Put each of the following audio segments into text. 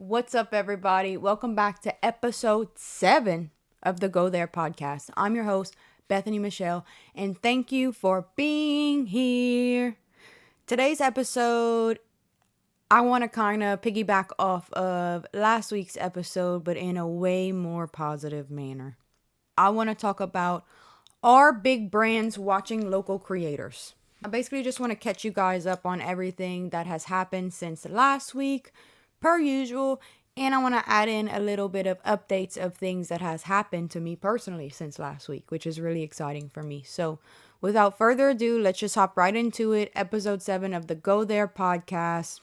What's up, everybody? Welcome back to episode 7 of the Go There podcast. I'm your host, Bethany Michelle, and thank you for being here. Today's episode, I want to kind of piggyback off of last week's episode, but in a way more positive manner. I want to talk about are big brands watching local creators? I basically just want to catch you guys up on everything that has happened since last week, per usual, and I want to add in a little bit of updates of things that has happened to me personally since last week, which is really exciting for me. So without further ado, let's just hop right into it. Episode 7 of the Go There podcast.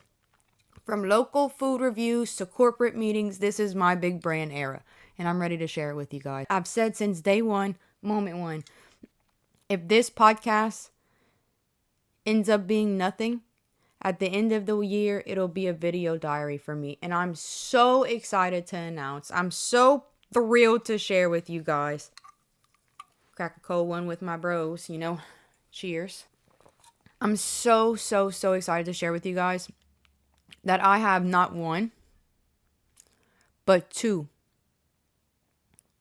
From local food reviews to corporate meetings, this is my big brand era, and I'm ready to share it with you guys. I've said since day one, moment one, if this podcast ends up being nothing, at the end of the year, it'll be a video diary for me. And I'm so excited to announce. I'm so thrilled to share with you guys. Crack a cold one with my bros, Cheers. I'm so excited to share with you guys that I have not one, but 2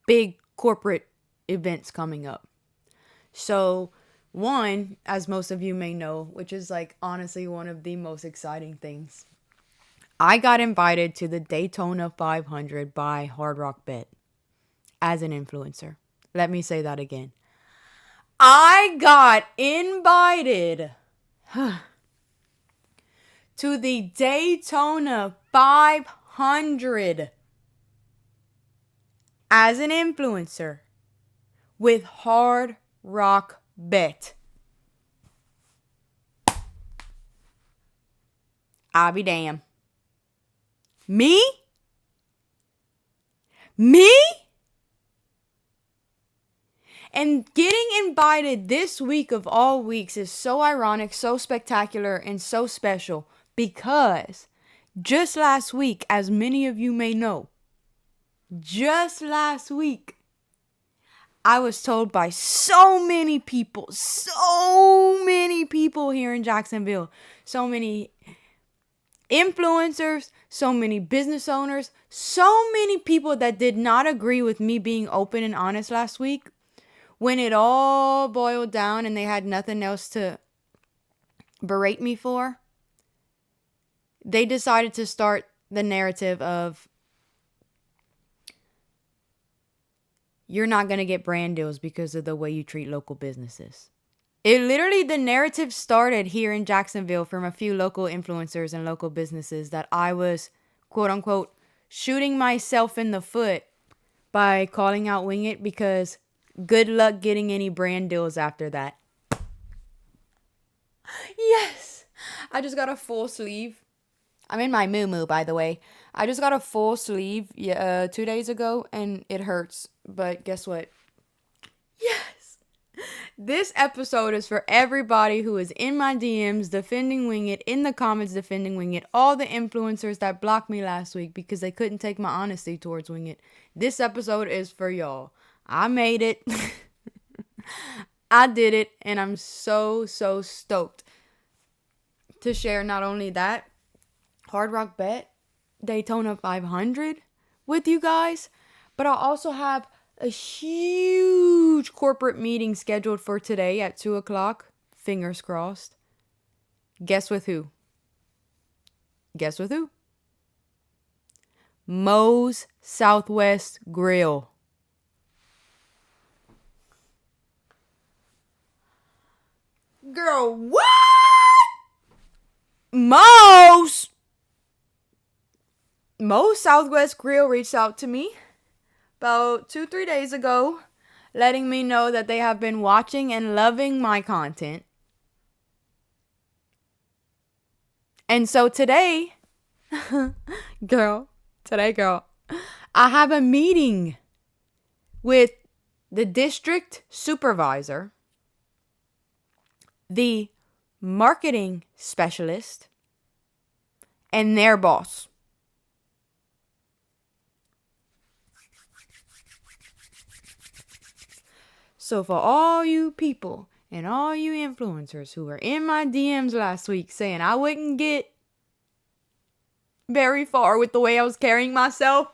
big corporate events coming up. So one, as most of you may know, which is honestly one of the most exciting things. I got invited to the Daytona 500 by Hard Rock Bet as an influencer. Let me say that again. I got invited to the Daytona 500 as an influencer with Hard Rock Bet. I'll be damn. Me? And getting invited this week of all weeks is so ironic, so spectacular, and so special because just last week, as many of you may know, just last week, I was told by so many people here in Jacksonville, so many influencers, so many business owners, so many people that did not agree with me being open and honest last week. When it all boiled down and they had nothing else to berate me for, they decided to start the narrative of, you're not going to get brand deals because of the way you treat local businesses. The narrative started here in Jacksonville from a few local influencers and local businesses that I was, quote unquote, shooting myself in the foot by calling out Wing It because good luck getting any brand deals after that. Yes! I just got a full sleeve. I'm in my muumuu, by the way. I just got a full sleeve 2 days ago, and it hurts. But guess what? Yes! This episode is for everybody who is in my DMs defending Wing It, in the comments defending Wing It, all the influencers that blocked me last week because they couldn't take my honesty towards Wing It. This episode is for y'all. I made it. I did it, and I'm so stoked to share not only that, Hard Rock Bet, Daytona 500 with you guys, but I also have a huge corporate meeting scheduled for today at 2 o'clock. Fingers crossed. Guess with who? Moe's Southwest Grill. Girl, what? Moe's Southwest Grill reached out to me about 2-3 days ago, letting me know that they have been watching and loving my content. And so today, girl, I have a meeting with the district supervisor, the marketing specialist, and their boss. So for all you people and all you influencers who were in my DMs last week saying I wouldn't get very far with the way I was carrying myself.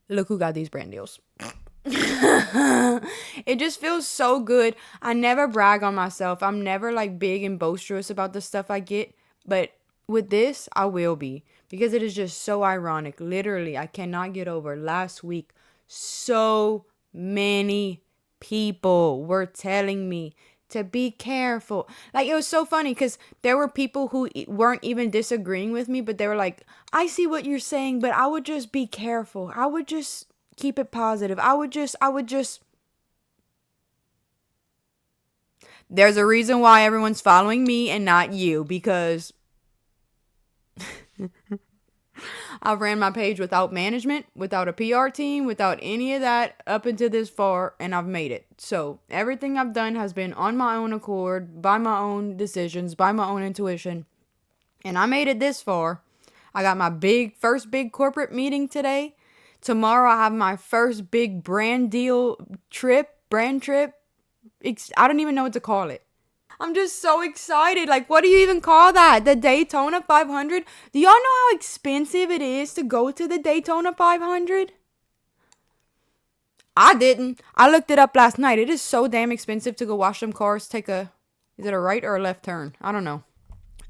Look who got these brand deals. It just feels so good. I never brag on myself. I'm never like big and boisterous about the stuff I get. But with this, I will be. Because it is just so ironic. Literally, I cannot get over last week. So many people were telling me to be careful. Like, it was so funny because there were people who weren't even disagreeing with me, but they were like, I see what you're saying, but I would just be careful. I would just keep it positive. I would just. There's a reason why everyone's following me and not you, because I've ran my page without management, without a PR team, without any of that up until this far, and I've made it. So everything I've done has been on my own accord, by my own decisions, by my own intuition, and I made it this far. I got my first big corporate meeting today. Tomorrow I have my first big brand trip. I don't even know what to call it. I'm just so excited. Like, what do you even call that? The Daytona 500? Do y'all know how expensive it is to go to the Daytona 500? I didn't. I looked it up last night. It is so damn expensive to go watch them cars is it a right or a left turn? I don't know.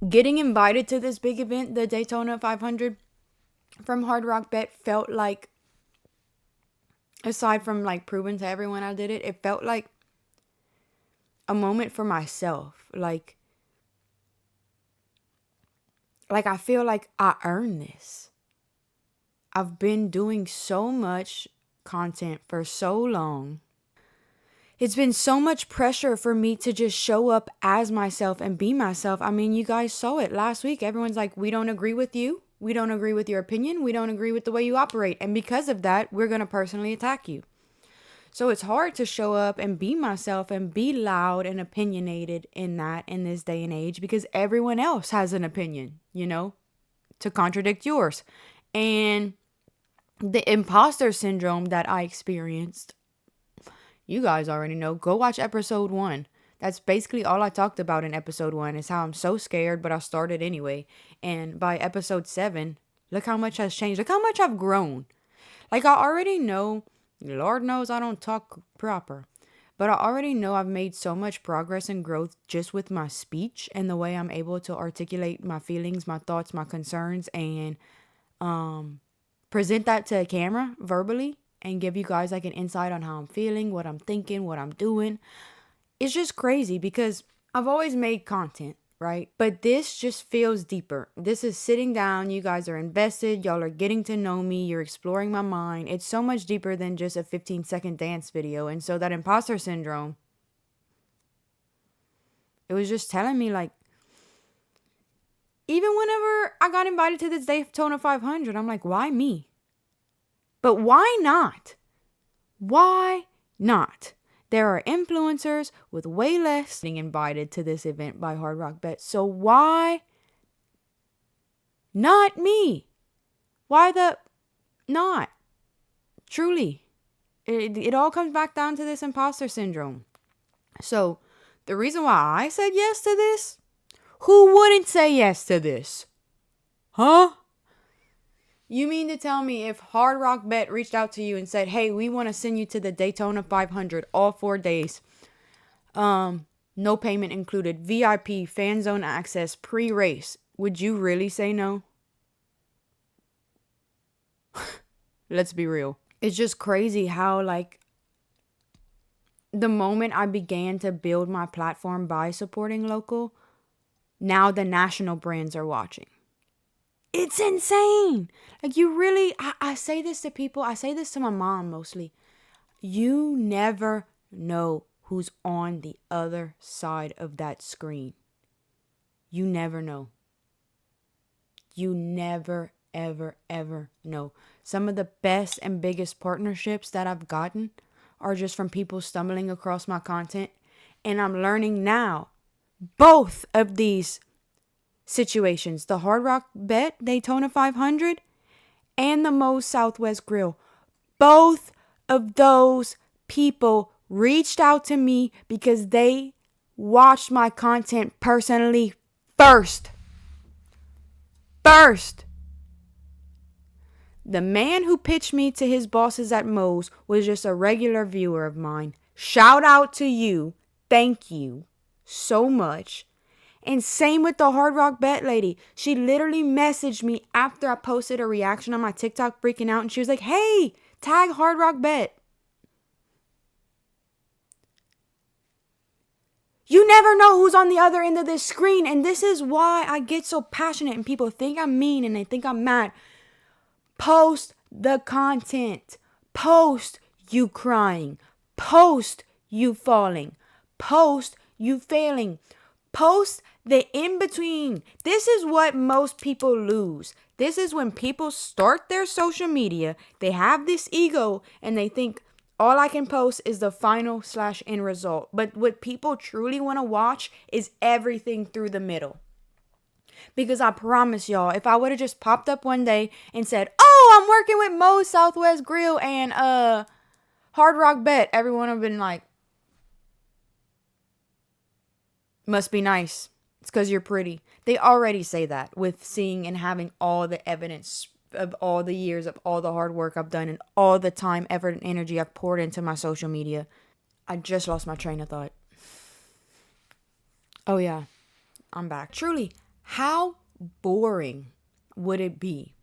Getting invited to this big event, the Daytona 500, from Hard Rock Bet felt like, aside from like proving to everyone I did it, it felt like a moment for myself. Like I feel like I earned this. I've been doing so much content for so long. It's been so much pressure for me to just show up as myself and be myself. I mean, you guys saw it last week. Everyone's like, we don't agree with you. We don't agree with your opinion. We don't agree with the way you operate. And because of that, we're going to personally attack you. So it's hard to show up and be myself and be loud and opinionated in this day and age, because everyone else has an opinion, to contradict yours. And the imposter syndrome that I experienced, you guys already know. Go watch episode 1. That's basically all I talked about in episode 1, is how I'm so scared, but I started anyway. And by episode 7, look how much has changed. Look how much I've grown. Like, I already know, Lord knows I don't talk proper, but I already know I've made so much progress and growth just with my speech and the way I'm able to articulate my feelings, my thoughts, my concerns, and present that to a camera verbally and give you guys like an insight on how I'm feeling, what I'm thinking, what I'm doing. It's just crazy because I've always made content, right? But this just feels deeper. This is sitting down. You guys are invested. Y'all are getting to know me. You're exploring my mind. It's so much deeper than just a 15-second dance video. And so that imposter syndrome, it was just telling me, like, even whenever I got invited to this Daytona 500, I'm like, why me? But why not? Why not? There are influencers with way less getting invited to this event by Hard Rock Bet. So why not me? Why the not? Truly. It all comes back down to this imposter syndrome. So the reason why I said yes to this, who wouldn't say yes to this? Huh? You mean to tell me if Hard Rock Bet reached out to you and said, hey, we want to send you to the Daytona 500 all 4 days. No payment included, VIP, fan zone access, pre-race. Would you really say no? Let's be real. It's just crazy how, like, the moment I began to build my platform by supporting local, now the national brands are watching. It's insane. Like, you really, I say this to people. I say this to my mom mostly. You never know who's on the other side of that screen. You never know. You never, ever, ever know. Some of the best and biggest partnerships that I've gotten are just from people stumbling across my content. And I'm learning now, both of these situations, the Hard Rock Bet Daytona 500 and the Moe's Southwest Grill, both of those people reached out to me because they watched my content personally First. First. The man who pitched me to his bosses at Moe's was just a regular viewer of mine. Shout out to you. Thank you so much. And same with the Hard Rock Bet lady. She literally messaged me after I posted a reaction on my TikTok freaking out. And she was like, hey, tag Hard Rock Bet. You never know who's on the other end of this screen. And this is why I get so passionate and people think I'm mean and they think I'm mad. Post the content. Post you crying. Post you falling. Post you failing. Post the in-between. This is what most people lose. This is when people start their social media. They have this ego and they think all I can post is the final / end result. But what people truly want to watch is everything through the middle. Because I promise y'all, if I would have just popped up one day and said, oh, I'm working with Moe's Southwest Grill and Hard Rock Bet, everyone would have been like, must be nice. It's because you're pretty. They already say that with seeing and having all the evidence of all the years of all the hard work I've done and all the time, effort, and energy I've poured into my social media. I just lost my train of thought. Oh yeah, I'm back. Truly, how boring would it be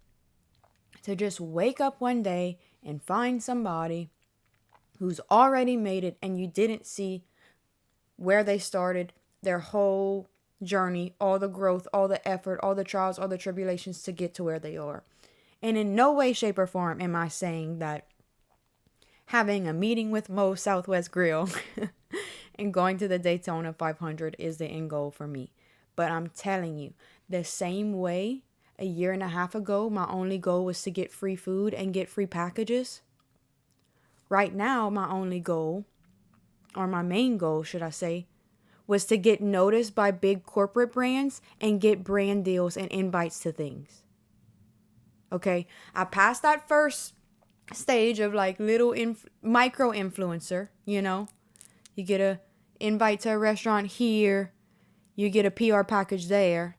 to just wake up one day and find somebody who's already made it and you didn't see where they started, their whole journey, all the growth, all the effort, all the trials, all the tribulations to get to where they are. And in no way, shape, or form am I saying that having a meeting with Moe's Southwest Grill and going to the Daytona 500 is the end goal for me. But I'm telling you, the same way a year and a half ago, my only goal was to get free food and get free packages. Right now, my only goal, or my main goal, should I say, was to get noticed by big corporate brands and get brand deals and invites to things. Okay, I passed that first stage of like little micro influencer, you know. You get a invite to a restaurant here, you get a PR package there.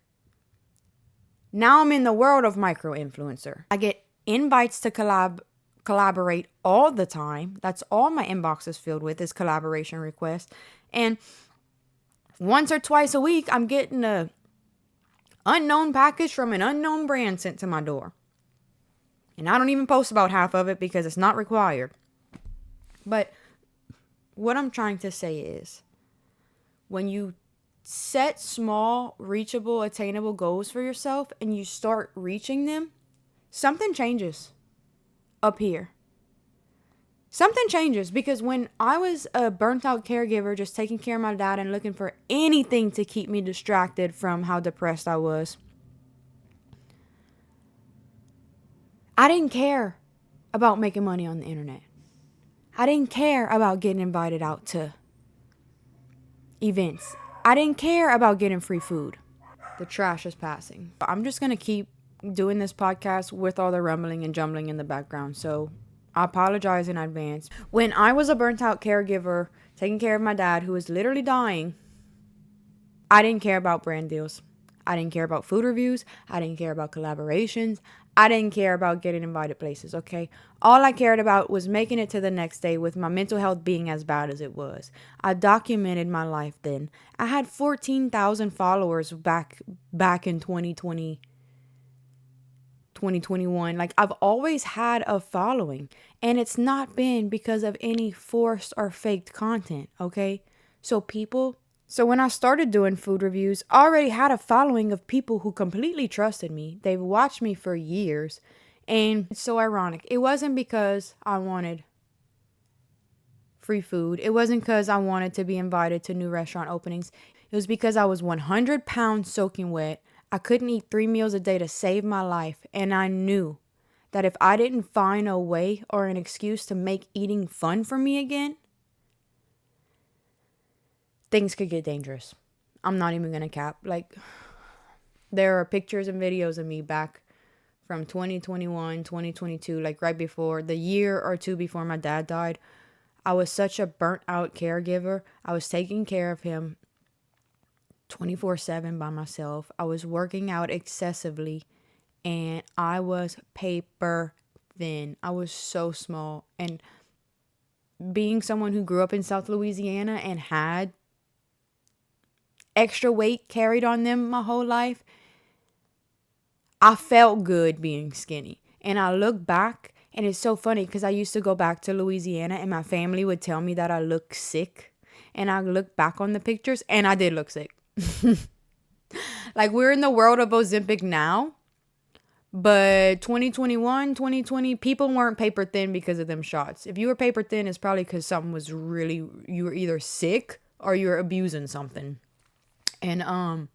Now I'm in the world of micro influencer. I get invites to collaborate all the time. That's all my inbox is filled with is collaboration requests. And once or twice a week, I'm getting a unknown package from an unknown brand sent to my door. And I don't even post about half of it because it's not required. But what I'm trying to say is, when you set small, reachable, attainable goals for yourself and you start reaching them, something changes up here. Something changes, because when I was a burnt out caregiver, just taking care of my dad and looking for anything to keep me distracted from how depressed I was, I didn't care about making money on the internet. I didn't care about getting invited out to events. I didn't care about getting free food. The trash is passing. I'm just going to keep doing this podcast with all the rumbling and jumbling in the background. So I apologize in advance. When I was a burnt out caregiver, taking care of my dad who was literally dying, I didn't care about brand deals. I didn't care about food reviews. I didn't care about collaborations. I didn't care about getting invited places, okay? All I cared about was making it to the next day with my mental health being as bad as it was. I documented my life then. I had 14,000 followers back in 2020, 2021. Like, I've always had a following, and it's not been because of any forced or faked content, okay? So when I started doing food reviews, I already had a following of people who completely trusted me. They've watched me for years. And it's so ironic. It wasn't because I wanted free food. It wasn't because I wanted to be invited to new restaurant openings. It was because I was 100 pounds soaking wet. I couldn't eat 3 meals a day to save my life. And I knew that if I didn't find a way or an excuse to make eating fun for me again, things could get dangerous. I'm not even going to cap. Like, there are pictures and videos of me back from 2021, 2022, like right before, the year or two before my dad died. I was such a burnt out caregiver. I was taking care of him 24/7 by myself. I was working out excessively and I was paper thin. I was so small. And being someone who grew up in South Louisiana and had extra weight carried on them my whole life, I felt good being skinny. And I look back and it's so funny because I used to go back to Louisiana and my family would tell me that I look sick. And I look back on the pictures and I did look sick. Like, we're in the world of Ozempic now, but 2021, 2020, people weren't paper thin because of them shots. If you were paper thin, it's probably because something was really, you were either sick or you were abusing something. And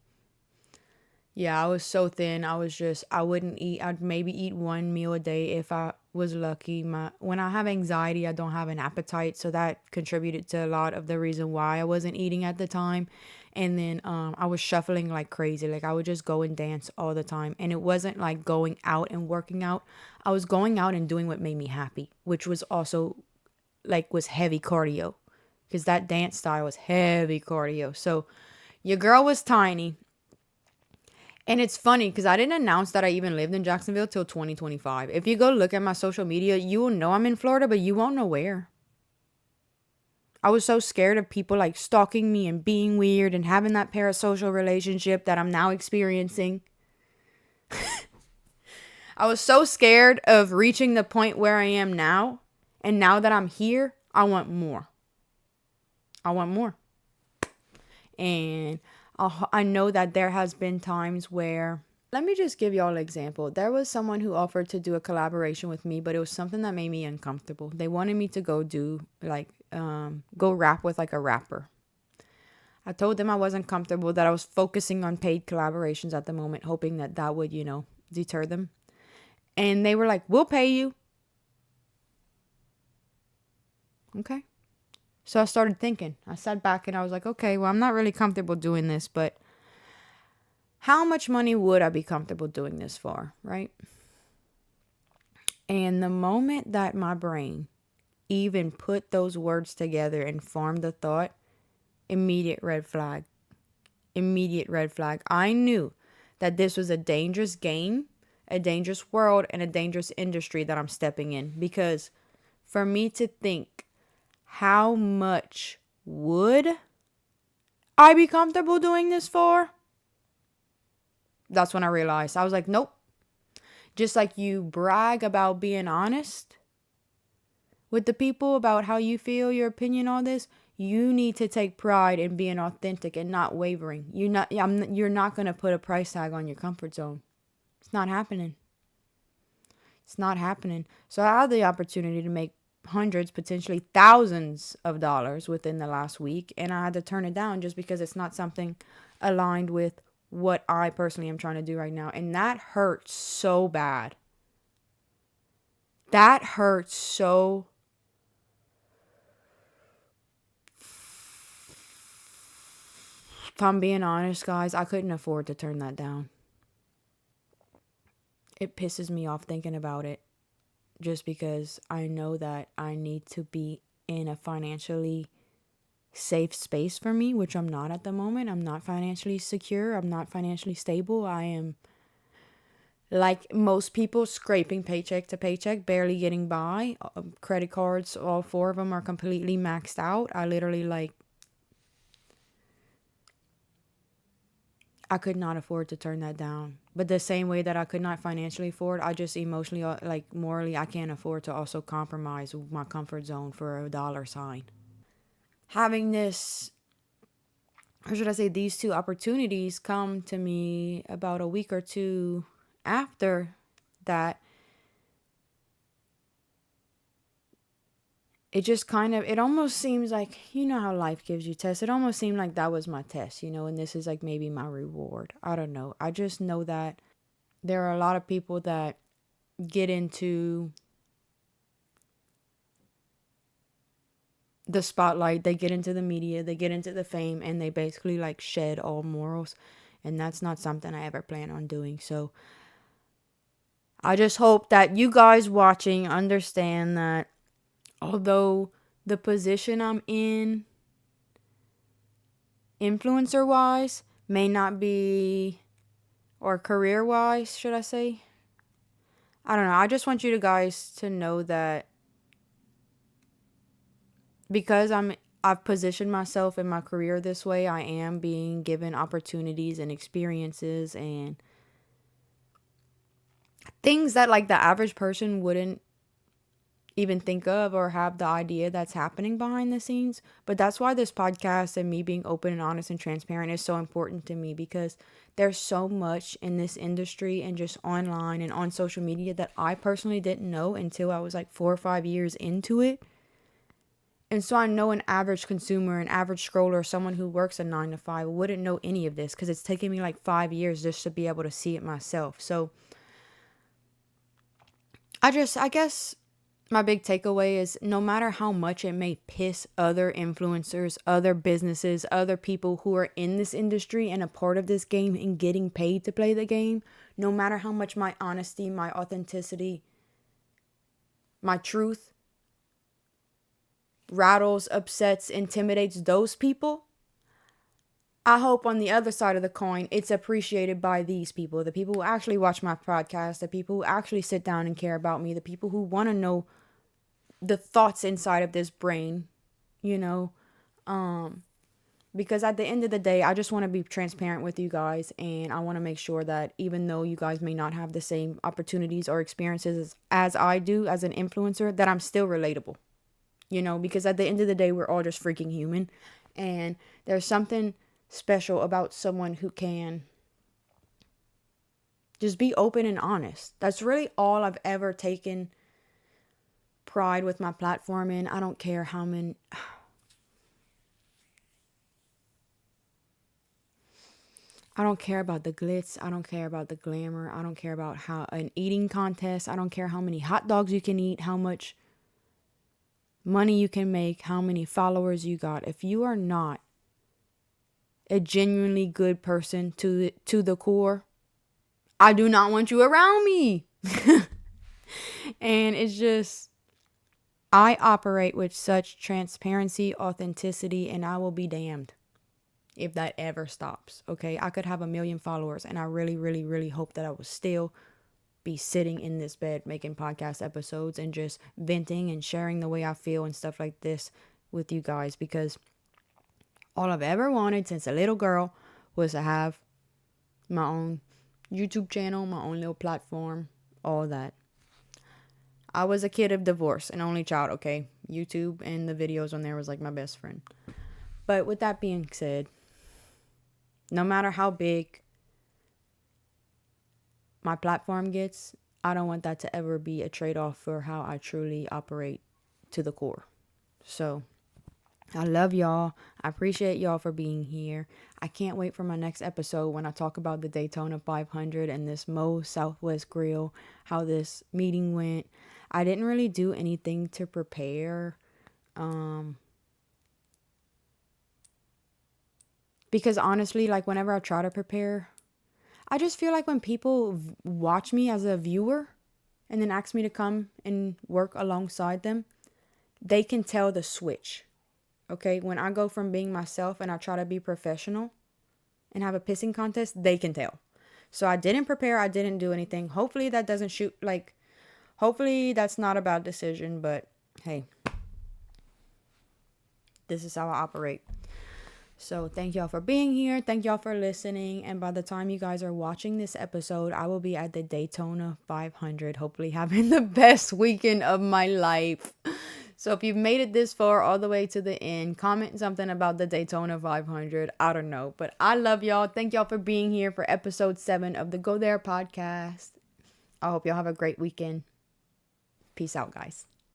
yeah, I was so thin. I wouldn't eat. I'd maybe eat one meal a day if I was lucky. When I have anxiety, I don't have an appetite. So that contributed to a lot of the reason why I wasn't eating at the time. And then I was shuffling like crazy. Like, I would just go and dance all the time. And it wasn't like going out and working out. I was going out and doing what made me happy, which was also was heavy cardio. Because that dance style was heavy cardio. So your girl was tiny. And it's funny because I didn't announce that I even lived in Jacksonville till 2025. If you go look at my social media, you will know I'm in Florida, but you won't know where. I was so scared of people like stalking me and being weird and having that parasocial relationship that I'm now experiencing. I was so scared of reaching the point where I am now. And now that I'm here, I want more. I want more. And I know that there has been times where, let me just give y'all an example. There was someone who offered to do a collaboration with me, but it was something that made me uncomfortable. They wanted me to go go rap with like a rapper. I told them I wasn't comfortable, that I was focusing on paid collaborations at the moment, hoping that that would, deter them. And they were like, we'll pay you. Okay. So I started thinking. I sat back and I was like, okay, well, I'm not really comfortable doing this, but how much money would I be comfortable doing this for, right? And the moment that my brain even put those words together and formed the thought, immediate red flag. Immediate red flag. I knew that this was a dangerous game, a dangerous world, and a dangerous industry that I'm stepping in. Because for me to think, how much would I be comfortable doing this for? That's when I realized. I was like, nope. Just like you brag about being honest with the people about how you feel, your opinion on this, you need to take pride in being authentic and not wavering. You're not going to put a price tag on your comfort zone. It's not happening. It's not happening. So I had the opportunity to make hundreds, potentially thousands of dollars within the last week, and I had to turn it down just because it's not something aligned with what I personally am trying to do right now. And that hurts so bad. That hurts so. If I'm being honest, guys, I couldn't afford to turn that down. It pisses me off thinking about it. Just because I know that I need to be in a financially safe space for me, which I'm not at the moment. I'm not financially secure. I'm not financially stable. I am, like most people, scraping paycheck to paycheck, barely getting by. Credit cards, all 4 of them are completely maxed out. I literally I could not afford to turn that down. But the same way that I could not financially afford, I just emotionally, morally, I can't afford to also compromise my comfort zone for a dollar sign. Having this, or should I say, these 2 opportunities come to me about a week or 2 after that, it just it almost seems like, how life gives you tests. It almost seemed like that was my test, and this is like maybe my reward. I don't know. I just know that there are a lot of people that get into the spotlight, they get into the media, they get into the fame, and they basically shed all morals. And that's not something I ever plan on doing. So I just hope that you guys watching understand that although the position I'm in, influencer wise, may not be, or career-wise, should I say? I don't know. I just want you guys to know that because I've positioned myself in my career this way, I am being given opportunities and experiences and things that like the average person wouldn't even think of or have the idea that's happening behind the scenes. But that's why this podcast and me being open and honest and transparent is so important to me, because there's so much in this industry and just online and on social media that I personally didn't know until I was like 4 or 5 years into it. And so I know an average consumer, an average scroller, someone who works a 9 to 5 wouldn't know any of this, because it's taken me like 5 years just to be able to see it myself. So I guess my big takeaway is no matter how much it may piss other influencers, other businesses, other people who are in this industry and a part of this game and getting paid to play the game, no matter how much my honesty, my authenticity, my truth rattles, upsets, intimidates those people, I hope on the other side of the coin, it's appreciated by these people, the people who actually watch my podcast, the people who actually sit down and care about me, the people who want to know the thoughts inside of this brain, you know, because at the end of the day, I just want to be transparent with you guys, and I want to make sure that even though you guys may not have the same opportunities or experiences as I do as an influencer, that I'm still relatable, you know, because at the end of the day, we're all just freaking human, and there's something special about someone who can just be open and honest. That's really all I've ever taken pride with my platform in. I don't care how many, I don't care about the glitz, I don't care about the glamour, I don't care about how an eating contest, I don't care how many hot dogs you can eat, how much money you can make, how many followers you got. If you are not a genuinely good person to the core, I do not want you around me. And it's just, I operate with such transparency, authenticity, and I will be damned if that ever stops. Okay, I could have 1,000,000 followers, and I really, really, really hope that I will still be sitting in this bed making podcast episodes and just venting and sharing the way I feel and stuff like this with you guys, because all I've ever wanted since a little girl was to have my own YouTube channel, my own little platform, all that. I was a kid of divorce, an only child, okay? YouTube and the videos on there was like my best friend. But with that being said, no matter how big my platform gets, I don't want that to ever be a trade-off for how I truly operate to the core. So I love y'all. I appreciate y'all for being here. I can't wait for my next episode when I talk about the Daytona 500 and this Moe's Southwest Grill, how this meeting went. I didn't really do anything to prepare. Because honestly, like whenever I try to prepare, I just feel like when people watch me as a viewer and then ask me to come and work alongside them, they can tell the switch. Okay, when I go from being myself and I try to be professional and have a pissing contest, they can tell. So I didn't prepare, I didn't do anything. Hopefully that doesn't hopefully that's not a bad decision, but hey, this is how I operate. So thank y'all for being here. Thank y'all for listening. And by the time you guys are watching this episode, I will be at the Daytona 500, hopefully having the best weekend of my life. So if you've made it this far all the way to the end, comment something about the Daytona 500. I don't know, but I love y'all. Thank y'all for being here for episode 7 of the Go There podcast. I hope y'all have a great weekend. Peace out, guys.